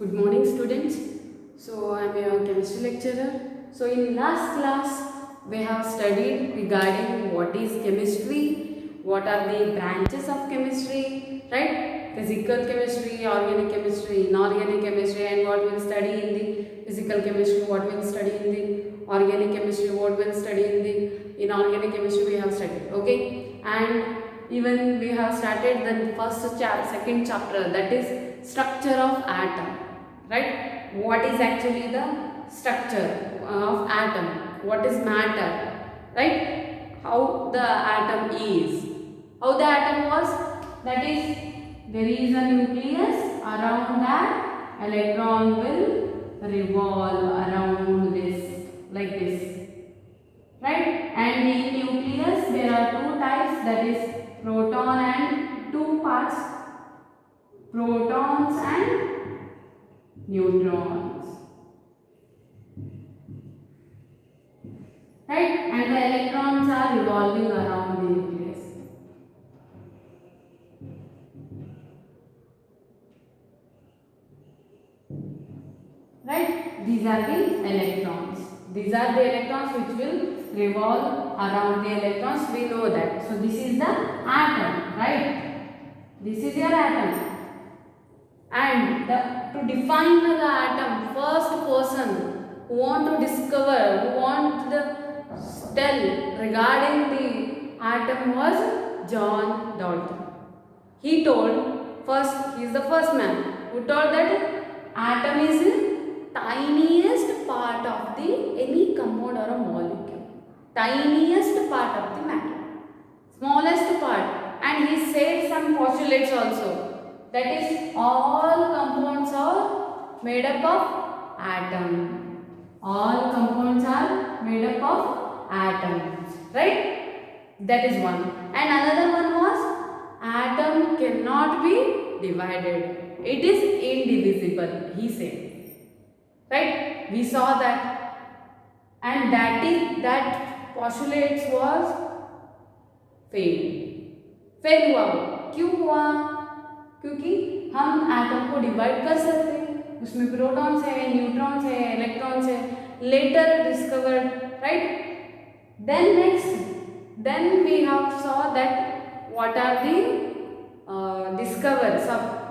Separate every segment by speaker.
Speaker 1: Good morning, students. So I am your chemistry lecturer. So in last class we have studied regarding what is chemistry, what are the branches of chemistry, right? Physical chemistry, organic chemistry, inorganic chemistry, and what we'll study in the physical chemistry, what we'll study in the organic chemistry, what we'll study in the inorganic chemistry we have studied. Okay, and even we have started the second chapter, that is structure of atom, right? What is actually the structure of atom? What is matter, right? How the atom is, how the atom was, that is there is a nucleus, around that electron will revolve around this, like this, right? And in nucleus there are two types, that is proton and two parts, protons and neutrons, right? And the electrons are revolving around the nucleus, right? These are the electrons. These are the electrons which will revolve around the electrons. We know that. So this is the atom, right? This is your atom. And to define the atom, first person who want to discover, who want to tell regarding the atom was John Dalton. He told, he is the first man who told that atom is the tiniest part of any compound or a molecule. Tiniest part of the matter. Smallest part. And he said some postulates also. That is, all compounds are made up of atom. All compounds are made up of atoms. Right? That is one. And another one was, atom cannot be divided. It is indivisible, he said. Right? We saw that. And that postulates was failed. Fail हुआ वो, क्यों हुआ? क्योंकि हम atom को divide कर सकते हैं, उसमें प्रोटॉन्स है, न्यूट्रॉन्स है, इलेक्ट्रॉन्स है, later discovered, right? Then next, then we have saw that what are the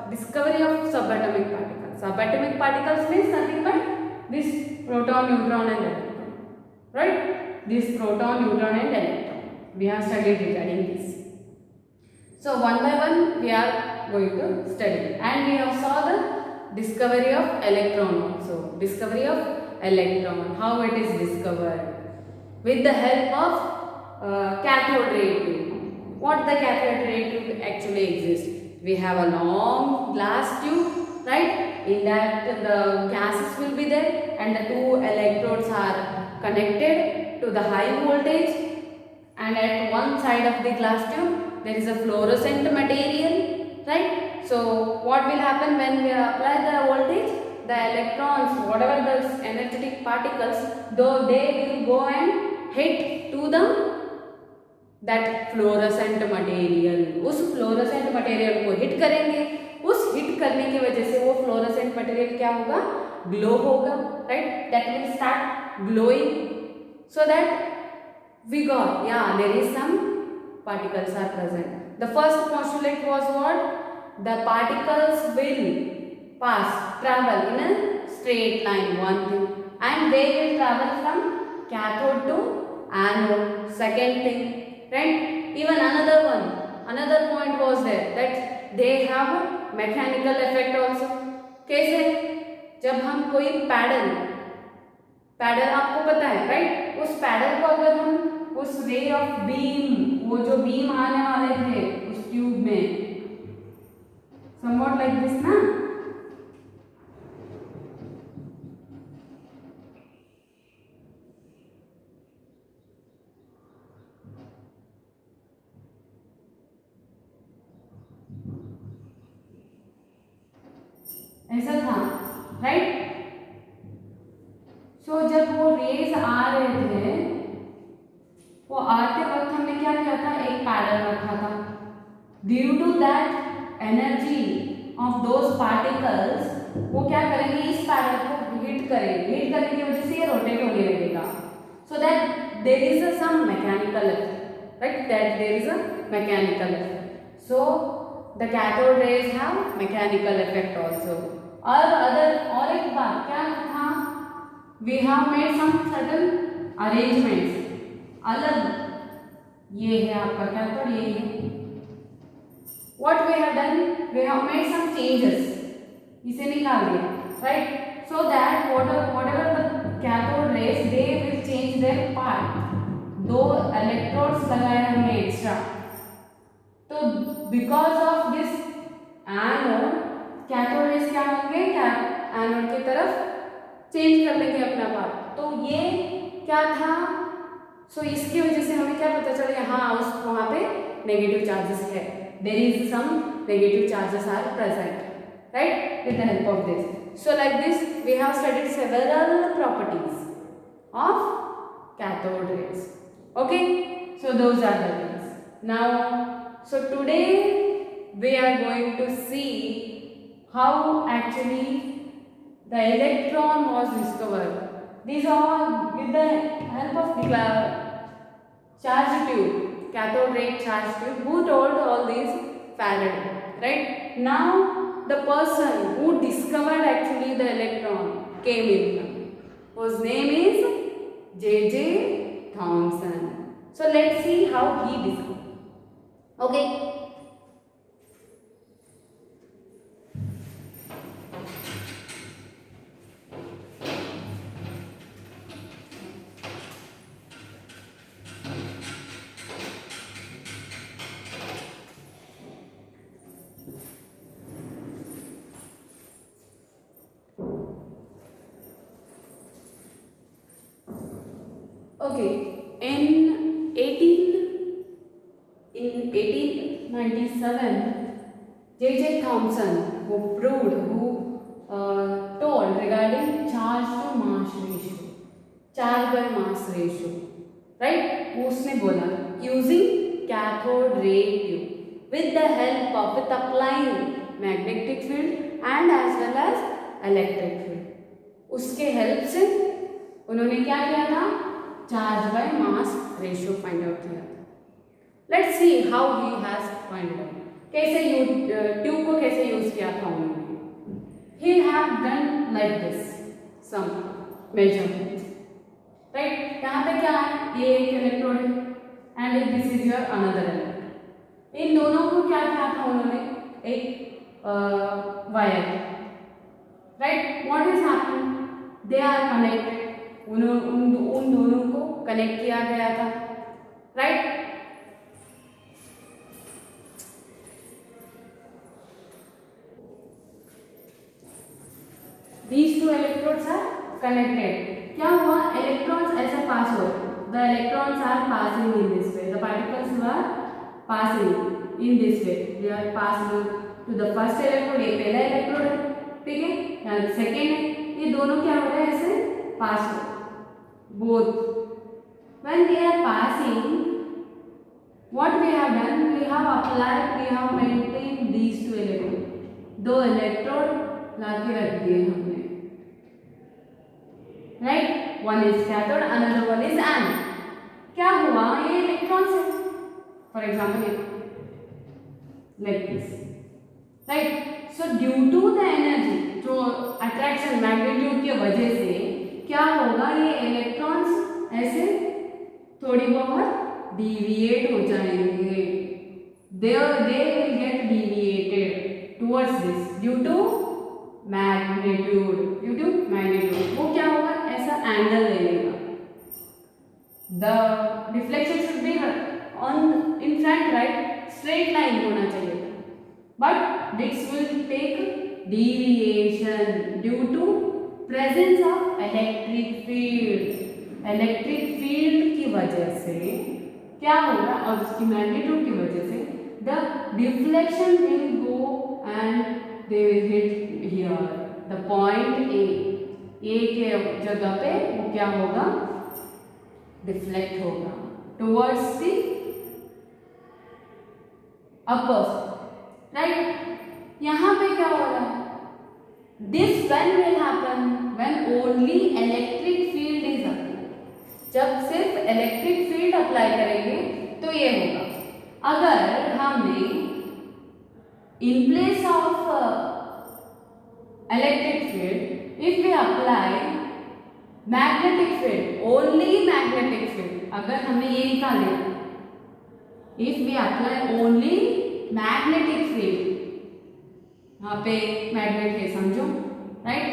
Speaker 1: discovery of subatomic particles. Subatomic particles means nothing but this proton, neutron and electron, right? This proton, neutron and electron. We have studied regarding this. So one by one we are going to study, and we have saw the discovery of electron also. Discovery of electron, how it is discovered with the help of cathode ray tube. What the cathode ray tube actually exists? We have a long glass tube, right? In that the gases will be there, and the two electrodes are connected to the high voltage, and at one side of the glass tube there is a fluorescent material, right? So what will happen when we apply the voltage? The electrons, whatever the energetic particles, though they will go and hit to the that fluorescent material. उस fluorescent material को hit करेंगे, उस hit करने की वजह से वो fluorescent material क्या होगा? Glow होगा, right? That will start glowing, so that we got, yeah, there is some particles are present. The first postulate was what? The particles will travel in a straight line, one thing, and they will travel from cathode to anode, second thing, right? Even another point was there, that they have mechanical effect also. कैसे? जब हम कोई pedal आपको पता है, right? उस pedal को अगर हम उस रे ऑफ बीम, वो जो बीम आने वाले थे उस ट्यूब में, somewhat like this ना, ऐसा था, राइट? सो जब वो रेज आ रहे थे, वो आते वक्त हमने क्या किया था? एक पैडल रखा था. Due to that energy of those particles वो क्या करेंगे, इस पैटर्न को हिट करेंगे, हिट करने की वजह से ये रोटेट होने लगेगा, so that there is a some mechanical effect, right, that there is a mechanical effect. So the cathode rays have mechanical effect also. और एक बात क्या था, we have made some certain arrangements. अलग ये है आपका कैथोड, ये है. What we have done, we have made some changes. इसे निकाल दिया, right? So that whatever the cathode rays, they will change their part. दो electrodes लगाए हमने extra. तो because of this anode, cathode rays क्या होंगे, anode की तरफ चेंज कर लेंगे अपना पार्ट. तो ये क्या था, सो इसकी वजह से हमें क्या पता चला, हाँ उस वहाँ पे नेगेटिव चार्जेस है, there is some negative charges are present, right, with the help of this. So like this we have studied several properties of cathode rays. Okay, so those are the things. Now so today we are going to see how actually the electron was discovered. These are with the help of the charge tube, cathode ray charge tube. Who told all these? Faraday, right? Now the person who discovered actually the electron came in, whose name is J.J. Thomson. So let's see how he discovered. Okay. Okay, in 1897, J.J. Thomson, who told regarding charge to mass ratio, charge by mass ratio, right? उसने बोला using cathode ray tube with the help of, with applying magnetic field and as well as electric field. उसके help से उन्होंने क्या किया था, charge by mass ratio find out किया था. Let's see how he has find out, कैसे tube को कैसे यूज किया था उन्होंने. He have done like this some measurement, right. यहाँ पे क्या है, ये एक इलेक्ट्रोड है and this is your another electrode. इन दोनों को क्या किया था उन्होंने, एक wire, right. What is happening, they are connected. उन दोनों को कनेक्ट किया गया था, right. These two electrodes are connected. क्या हुआ, electrons ऐसे pass हो, the electrons are passing in this way, the particles were passing in this way, they are passing to the first electrode. ये पहला electrode है, ठीक है, यहाँ सेकेंड है. ये दोनों क्या हो रहे हैं, ऐसे पास हो, both. When they are passing, what we have done, we have applied, we have maintained these two electrodes. दो electrode लाके रख दिए हमने, right. One is cathode, another one is anode. क्या हुआ, ये इलेक्ट्रॉन्स है, for example like this, right. So due to the energy, जो अट्रैक्शन मैग्नीट्यूड की वजह से क्या होगा, ये इलेक्ट्रॉन्स ऐसे थोड़ी बहुत डिविएट हो जाएंगे. they will get deviated towards this due to magnitude. वो क्या होगा, ऐसा एंगल ले लेगा. the deflection should be on in front, right, straight line होना चाहिए, but this will take deviation due to presence of electric field. Electric field की वजह से क्या होगा, और उसकी मैग्नीट्यूड की वजह से the deflection will go and they will hit here the point A के जगह पे वो क्या होगा, डिफ्लेक्ट होगा towards the upper, right. यहाँ पे क्या हो रहा है? This when will happen when only electric field is applied. जब सिर्फ इलेक्ट्रिक फील्ड अप्लाई करेंगे तो ये होगा. अगर हमने in place of electric field if we apply magnetic field, only magnetic field, अगर हमने ये निकाले if we apply only magnetic field, यहाँ पे मैग्नेट है समझो, right?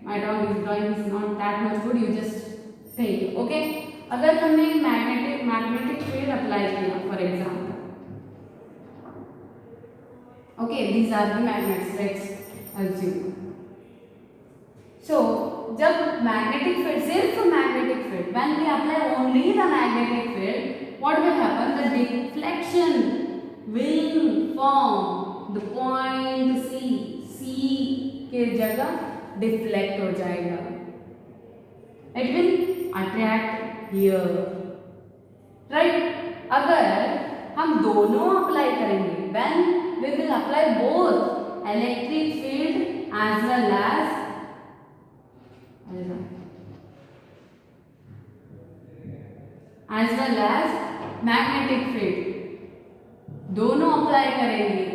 Speaker 1: My drawing is not that much good, you just think, okay? अगर हमने मैग्नेटिक फील्ड अप्लाई किया for example, okay, these are the magnets, let's assume. So जब magnetic field, सिर्फ magnetic field, when we apply only the magnetic field, what will happen? The deflection will form. The point C के जगह deflect हो जाएगा. It will attract here, right? अगर हम दोनों apply करेंगे, when we will apply both electric field as well as magnetic field, दोनों apply करेंगे.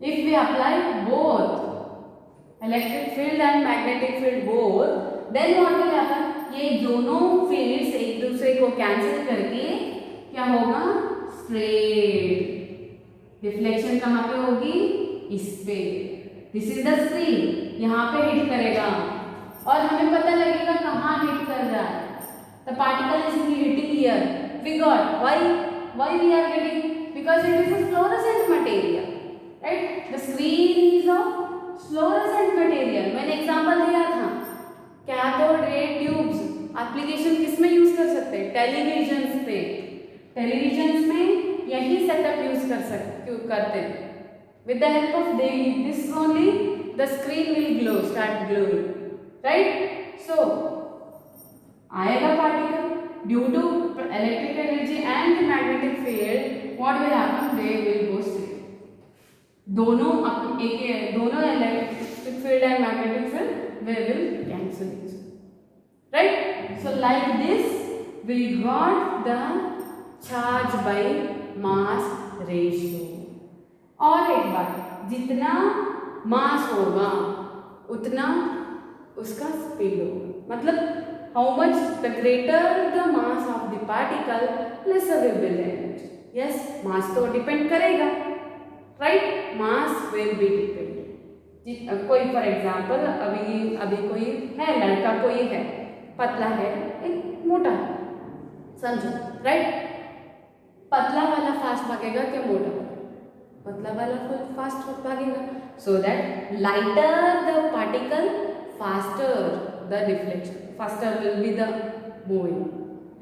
Speaker 1: If we apply both electric field and magnetic field both, then what will happen? ये दोनों fields एक दूसरे को cancel करके क्या होगा? Straight. Deflection कहाँ पे होगी? इस पे. This is the screen. यहाँ पे hit करेगा और हमें पता लगेगा कहाँ hit कर रहा है. The particle is hitting here. We got why we are getting? Because it is a fluorescent material. Right? The screen is of fluorescent material. मैंने एग्जांपल दिया था, कैथोड रे ट्यूब्स. एप्लीकेशन किस में यूज कर सकते हैं? टेलीविजन पे. Television में यही सेटअप यूज करते हैं. With the help of this only the screen will glow, start glowing, right? So आएगा particle due to electric energy and magnetic field. What will happen? They will go straight. दोनों electric field and magnetic field वे will cancel each other, right? So like this we got the charge by mass ratio. और एक बात, जितना मास होगा उतना उसका speed होगा. मतलब how much the greater the mass of the particle lesser will be the energy. Yes, mass तो डिपेंड करेगा, right? Mass will be dependent. कोई फॉर एग्जांपल अभी कोई है, लड़का कोई है, पतला है, एक मोटा है, समझो, राइट? पतला वाला फास्ट भागेगा क्या मोटा वाला? पतला वाला फास्ट भागेगा. So that lighter the particle faster the deflection, faster will be the moving,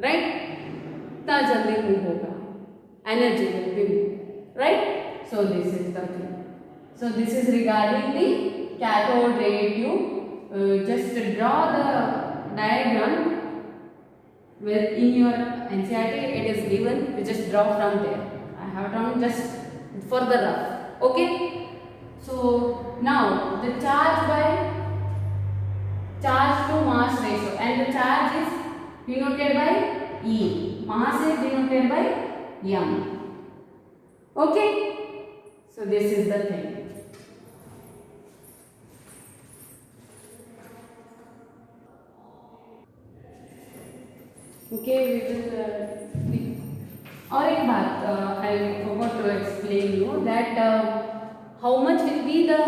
Speaker 1: right? इतना जल्दी मूव होगा, energy will be move, right? So this is the thing. So this is regarding the cathode ray tube. Just draw the diagram with in your NCERT. It is given. You just draw from there. I have drawn just for the rough. Okay. So now the charge to mass ratio, and the charge is denoted by E. Mass is denoted by m. Okay. So this is the thing. Okay, we will. और एक बात, I forgot to explain you that how much will be the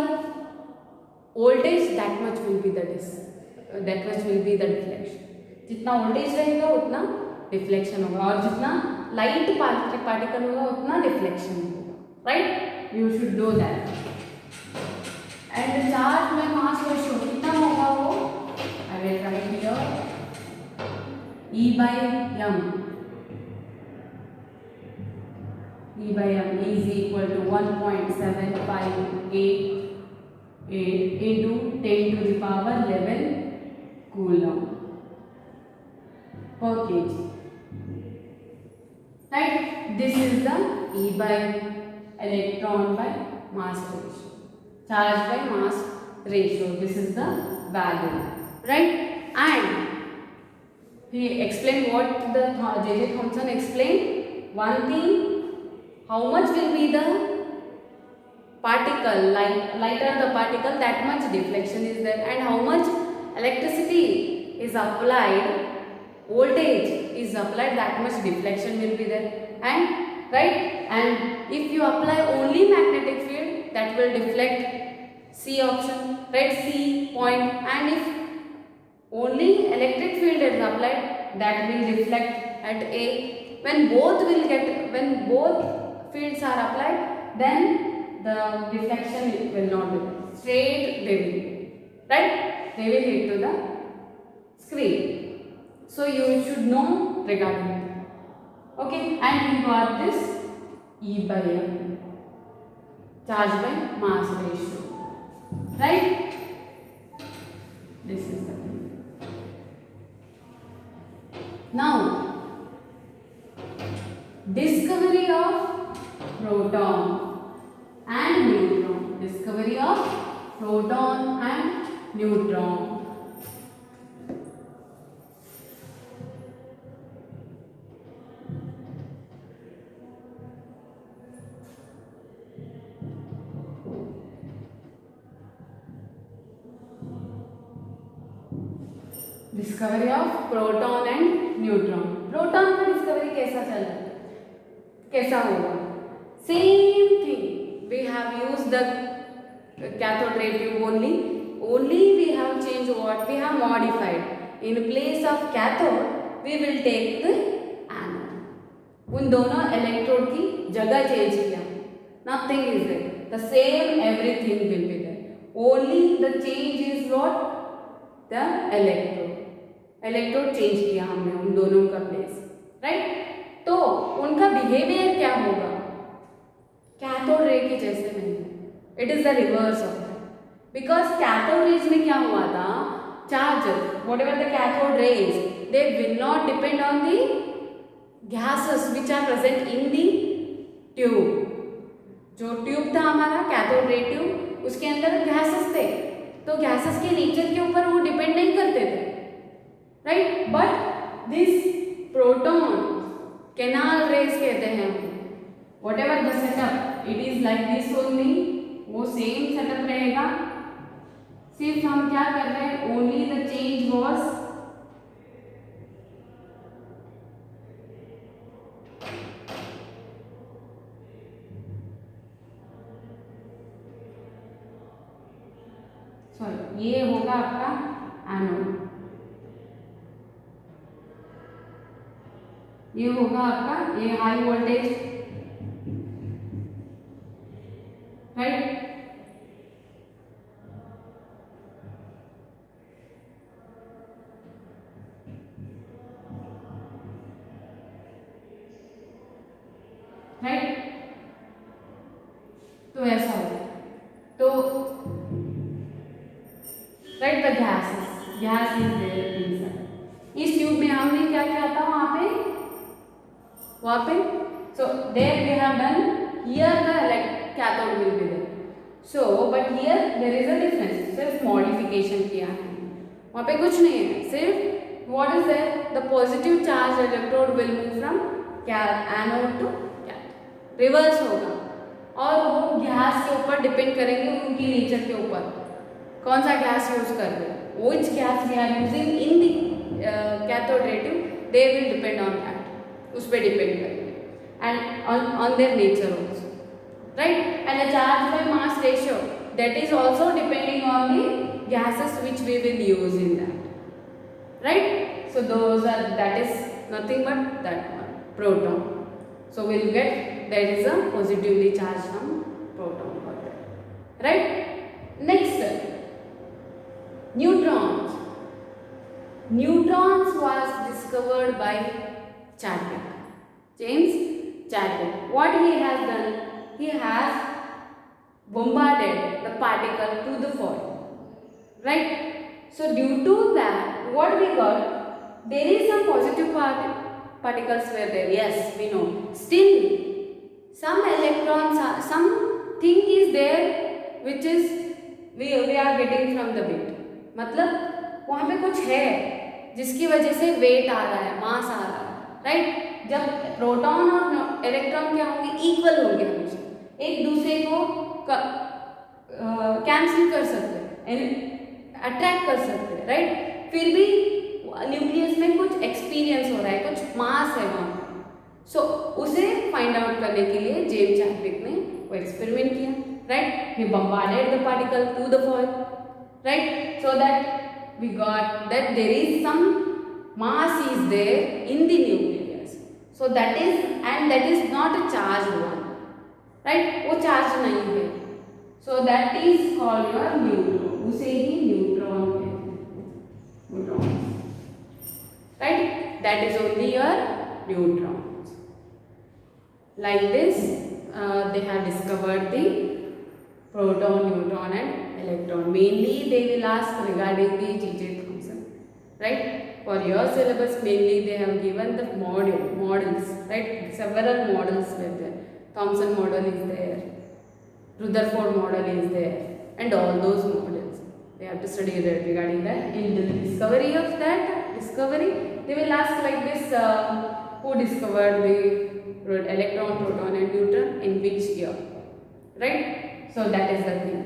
Speaker 1: voltage, that much will be the deflection. जितना voltage रहेगा उतना deflection होगा, और जितना light particle होगा उतना डिफ्लेक्शन होगा, right? You should do that. And the charge में mass ratio कितना होगा वो? I will write here E by m. E by m is equal to 1.758 into 10 to the power 11 coulomb per kg. Right? This is the E by electron by mass ratio, charge by mass ratio. This is the value, right? And he explained what the J.J. Thomson explained. One thing, how much will be the particle, lighter the particle, that much deflection is there, and how much electricity is applied, voltage is applied, that much deflection will be there. And right, and if you apply only magnetic field, that will deflect, C option, right, C point. And if only electric field is applied, that will reflect at A. When both fields are applied, then the deflection will not be straight, they will be, right, they will hit to the screen. So you should know regarding it. Okay, and you got this E by M, charge by mass ratio, right? This is the thing. Now, discovery of proton and neutron. Discovery of proton and neutron. Discovery of proton and neutron. Proton का discovery कैसा चल रहा है, कैसा होगा? Same thing, we have used the cathode ray tube only we have changed what we have modified. In place of cathode we will take the anode. उन दोनों electrode की जगह चेंज किया, nothing is there, the same everything will be there, only the change is what, the electrode change किया हमने उन दोनों का प्लेस, राइट? तो उनका बिहेवियर क्या होगा? कैथोड रे के जैसे नहीं, it is the reverse of that. Because cathode rays में क्या हुआ था, charges, whatever the cathode rays, they will not depend on the gases which are present in the tube. जो ट्यूब था हमारा कैथोड रे ट्यूब, उसके अंदर gases थे, तो गैसेस के नेचर के ऊपर वो डिपेंड नहीं करते थे, right? But this proton canal raise कहते हैं, whatever the setup, it is like this only, वो सेम सेटअप रहेगा. सिर्फ हम क्या कर रहे हैं, only the change was sorry, ये होगा आपका एनोड, ये होगा आपका, ये हाई वोल्टेज, राइट? राइट, तो ऐसा होगा. तो right, the gas is there inside. इस ट्यूब में हमने क्या किया था वहां पे, so there we have done, here the like cathode will be there, so but here there is a difference, सिर्फ मॉडिफिकेशन किया है, वहाँ पे कुछ नहीं है, सिर्फ what is there, the positive charge electrode will move from anode to cathode, reverse होगा, और वो गैस के ऊपर डिपेंड करेंगे, उनकी नेचर के ऊपर, कौन सा गैस यूज कर रहे हैं, which gas we are using in the cathode ray tube, they will depend on that, उस पर डिपेंड करेंगे, and on their nature also, right? And the charge by mass ratio, that is also depending on the gases which we will use in that, right? So those are, that is nothing but that one, proton. So will get that is a positively charge from proton, right? Next, neutrons. Neutrons was discovered by Chadwick, James Chadwick. What he has done, he has bombarded the particle to the foil, right? So due to that, what we got, there is some positive particles were there, yes, we know. some electrons are, something is there which is we are getting from the weight. मतलब वहाँ पे कुछ है जिसकी वजह से wait आ रहा है, मास आ रहा है, राइट। जब प्रोटॉन और इलेक्ट्रॉन क्या होंगे, इक्वल होंगे, हमेशा एक दूसरे को कैंसिल कर सकते हैं, अट्रैक्ट कर सकते हैं, राइट। फिर भी न्यूक्लियस में कुछ एक्सपीरियंस हो रहा है, कुछ मास है वहाँ। सो उसे फाइंड आउट करने के लिए जेम्स चैडविक ने वो एक्सपेरिमेंट किया, right. He bombarded the particle to the foil, right, so that we got that there is some mass is there in the nucleus. So that is, and that is not a charge one, right, वो charge नहीं है। So that is called your neutron, उसे ही neutron कहते हैं, neutron, right. That is only your neutron. Like this, they have discovered the proton, neutron and electron. Mainly they will ask regarding the J.J. Thomson, right. For your syllabus mainly they have given the models, right. Several models were there. Thomson model is there, Rutherford model is there, and all those models they have to study regarding that. In the discovery of that discovery, they will ask like this, who discovered the electron, proton and neutron, in which year, right. So that is the thing.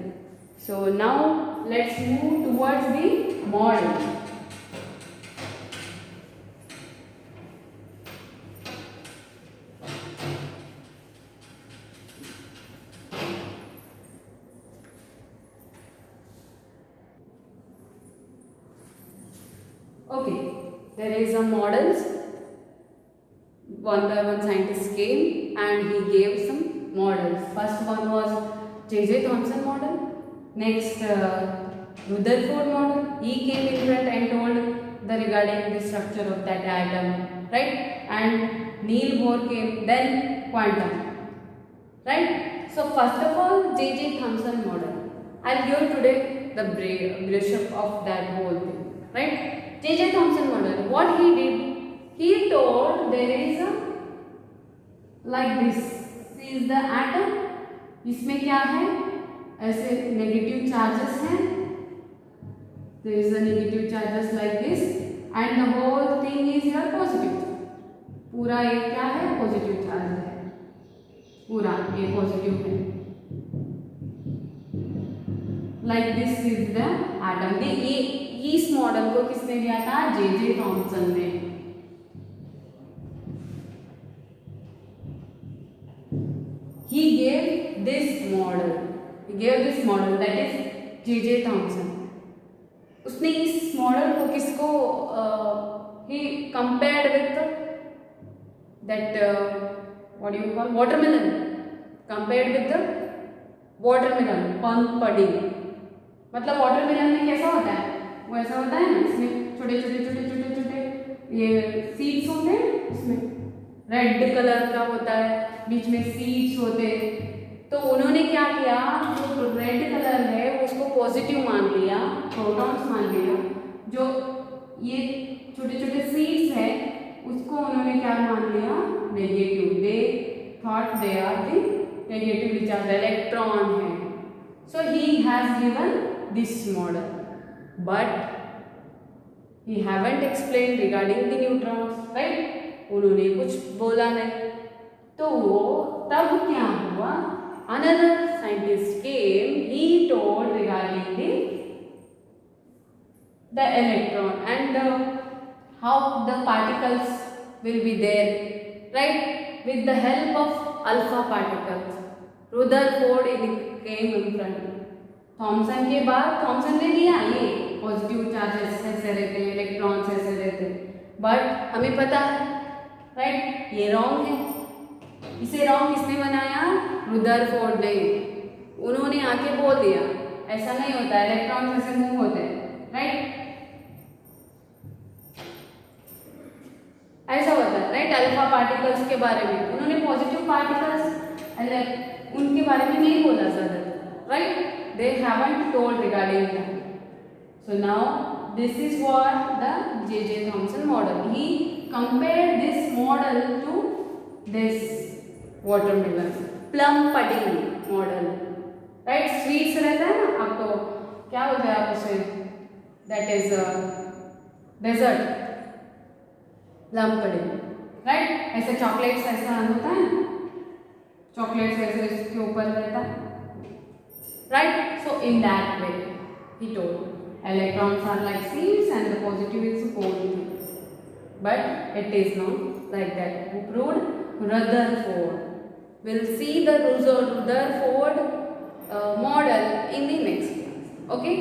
Speaker 1: So now let's move towards the model. Okay, there is some models. One by one scientist came and he gave some models. First one was J.J. Thomson model. Next Rutherford model. He came in front and told the regarding the structure of that atom, right. And Niels Bohr came, then quantum, right. So first of all J.J. Thomson model. I'll give today the brush up of that whole thing, right. J.J. Thomson model, what he did, he told there is a like this is the atom, इसमें क्या है, ऐसे negative charges हैं, there is a negative charges like this and the whole thing is your positive, पूरा ये क्या है, positive charge है, पूरा ये पॉजिटिव है, like this is the atom. ये इस मॉडल को किसने दिया था, J.J. थॉमसन ने। He gave this model. He gave this model, that is J.J. Thomson. उसने इस मॉडल को किसको he compared with that what do you call, watermelon. Compared with the watermelon, pudding. मतलब watermelon में कैसा होता है, वो ऐसा होता है ना, इसमें छोटे छोटे छोटे छोटे छोटे ये सीड्स होते हैं, इसमें रेड कलर का होता है, बीच में सीड्स होते हैं। तो उन्होंने क्या किया, जो रेड कलर है उसको पॉजिटिव मान लिया, प्रोटॉन्स मान लिया, जो ये छोटे छोटे सीड्स है उसको उन्होंने क्या मान लिया, negative. They thought they are the negatively charge electron है। So he has given this model but he haven't explain regarding the neutrons, right. उन्होंने कुछ बोला नहीं। तो वो तब क्या हुआ, another scientist came, he told regarding the electron and how the particles will be there, right, with the help of alpha particles. Rutherford came in front. Thomson के बाद थॉमसन ने दिया ये पॉजिटिव चार्जेस ऐसे रहते हैं, इलेक्ट्रॉन्स ऐसे रहते हैं, बट हमें पता है, राइट, ये रॉन्ग है। इसे रॉन्ग किसने बनाया, रुदरफोर्ड ने। उन्होंने आके बोल दिया ऐसा नहीं होता, इलेक्ट्रॉन ऐसे मूव होते हैं, राइट, ऐसा होता है, राइट। अल्फा पार्टिकल्स के बारे में उन्होंने पॉजिटिव पार्टिकल्स उनके बारे में नहीं बोला ज्यादा, right. They haven't told regarding that. So now this is what the J.J. Thomson model. He compared this model to this watermelon, plum pudding model, right, sweets रहता है ना, आपको क्या बोलते हैं आप उसे, that is dessert, plum pudding, right, ऐसे चॉकलेट्स ऐसा होता है ना, चॉकलेट्स ऐसे इसके ऊपर रहता है, right, so in that way he told electrons are like seeds and the positive is positive, but it is not like that. Who proved? Rutherford. We'll see the Rutherford model in the next class. Okay,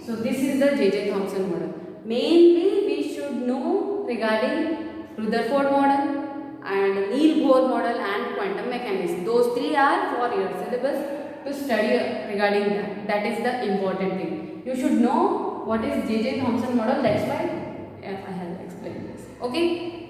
Speaker 1: so this is the J.J. Thomson model. Mainly we should know regarding Rutherford model and Neil Bohr model and quantum mechanics. Those three are for your syllabus to study regarding that. That is the important thing. You should know what is J.J. Thomson model. That's why I have explained this. Okay.